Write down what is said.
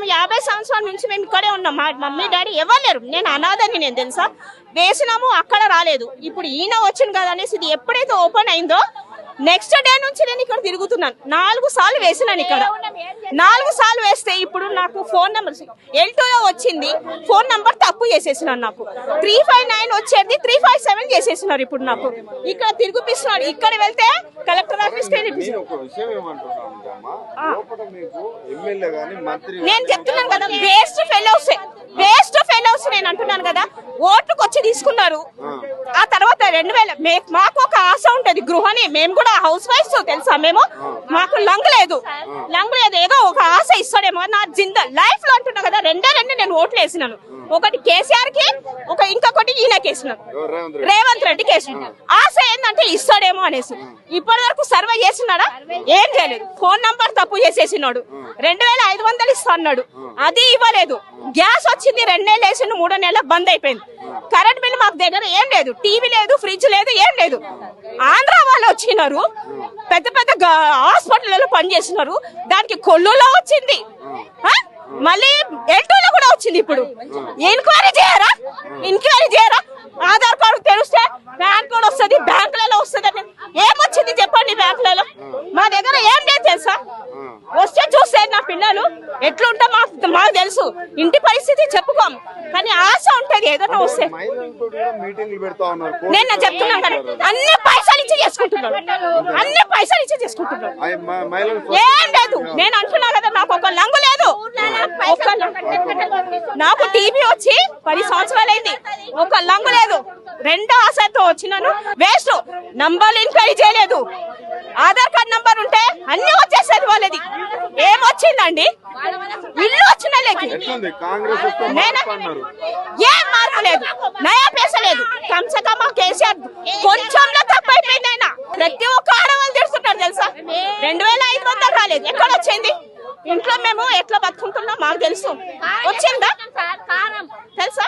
మేము 50 సంవత్సరాల నుంచి మేము ఇక్కడే ఉన్నాం. మా మమ్మీ డాడీ ఎవరు లేరు. నేను అనాథని నేను తెలుసా. వేసినాము అక్కడ రాలేదు. ఇప్పుడు ఈయన వచ్చింది కదా అనేసి ఇది ఎప్పుడైతే ఓపెన్ అయిందో నెక్స్ట్ డే నుంచి నేను ఇక్కడ తిరుగుతున్నాను. 4 సార్లు వేసినాను ఇక్కడ. 4 సార్లు వేస్తే ఇప్పుడు నాకు ఫోన్ నెంబర్ L2లో వచ్చింది. ఫోన్ నెంబర్ తప్పు చేసేసినాను. నాకు 359 వచ్చేది 357 చేసేసినారు. ఇప్పుడు నాకు ఇక్కడ తిరిగిపిస్తున్నాడు. ఇక్కడ వెళ్తే కలెక్టర్ ఆఫీస్ నేను చెప్తున్నాను కదా, వేస్ట్ ఫెలోస్ నేను అంటున్నాను కదా. ఓట్లకు వచ్చి తీసుకున్నారు. ఆ తర్వాత 2000 మాకు ఒక ఆశ ఉంటది గృహని. మేము కూడా హౌస్ వైఫ్స్ తెలుసా. మాకు లంగ్ లేదు ఏదో ఒక ఆశ ఇస్తాడేమో నా లైఫ్ లో అంటున్నా కదా. రెండే నేను ఓట్లు వేసినాను. ఒకటి కేసీఆర్ కి, ఇంకొకటి ఈయనకి వేసినాను, రేవంత్ రెడ్డికి వేసినాను. ఆశ ఏంటంటే ఇస్తాడేమో అనేసి. ఇప్పటి వరకు సర్వే చేసినాడా? ఏం చేయలేదు. ఫోన్ నంబర్ తప్పు చేసేసినాడు. 2500 ఇస్తా అన్నాడు, అది ఇవ్వలేదు. గ్యాస్ వచ్చింది 2 నెలలు వేసిండు, 3వ నెల బంద్ అయిపోయింది. కరెంట్ బిల్ మాకు దగ్గర ఏం లేదు, టీవీ లేదు, ఫ్రిడ్జ్ లేదు, ఏం లేదు. ఆంధ్ర వాళ్ళు వచ్చినారు, పెద్ద హాస్పిటల్లో పనిచేసినారు. దానికి కొల్లులో వచ్చింది, మళ్ళీ L2లో కూడా వచ్చింది. ఇప్పుడు ఎంక్వైరీ చేయరా? ఆధార్ కార్డు తెలిస్తే బ్యాంక్ కూడా వస్తుంది, బ్యాంకులలో వస్తుంది. ఏమొచ్చింది చెప్పండి బ్యాంకులలో? మా దగ్గర ఏం లేదు తెలుసా. వస్తే చూస్తే నా పిల్లలు ఎట్లుంటా మాకు తెలుసు. ఇంటి పరిస్థితి చెప్పుకోము, కానీ ఆశ ఉంటది ఏదైనా వస్తే. నేను చెప్తున్నాను కదా, అన్ని పైసలు ఇచ్చి చేసుకుంటున్నాను. ఏం లేదు. నేను అంటున్నా కదా, నాకు ఒక లంగు లేదు. నాకు టీవీ వచ్చి 10 సంవత్సరాలైంది, ఒక లంగు లేదు. 2 ఆశతో వచ్చినాను. వేస్ట్. నంబర్లు ఎంక్వైరీ చేయలేదు. ఆధార్ కార్డ్ నంబర్ ఉంటే అన్ని వచ్చేసేది వాళ్ళది. ఏమొచ్చిందండి? ఇల్లు వచ్చిన ఏం మార్పు లేదు, నయా పైస లేదు. కమ్సకమా కేసీఆర్ కొంచెంలో తప్పైపోయింది. ఆయన ప్రతి ఒక్క ఆడవాళ్ళు తెలుసుకుంటారు తెలుసా. 2500 రాలేదు. ఎక్కడ వచ్చింది? ఇంట్లో మేము ఎట్లా బతుకుంటున్నాం మాకు తెలుసు. వచ్చిందా తెలుసా?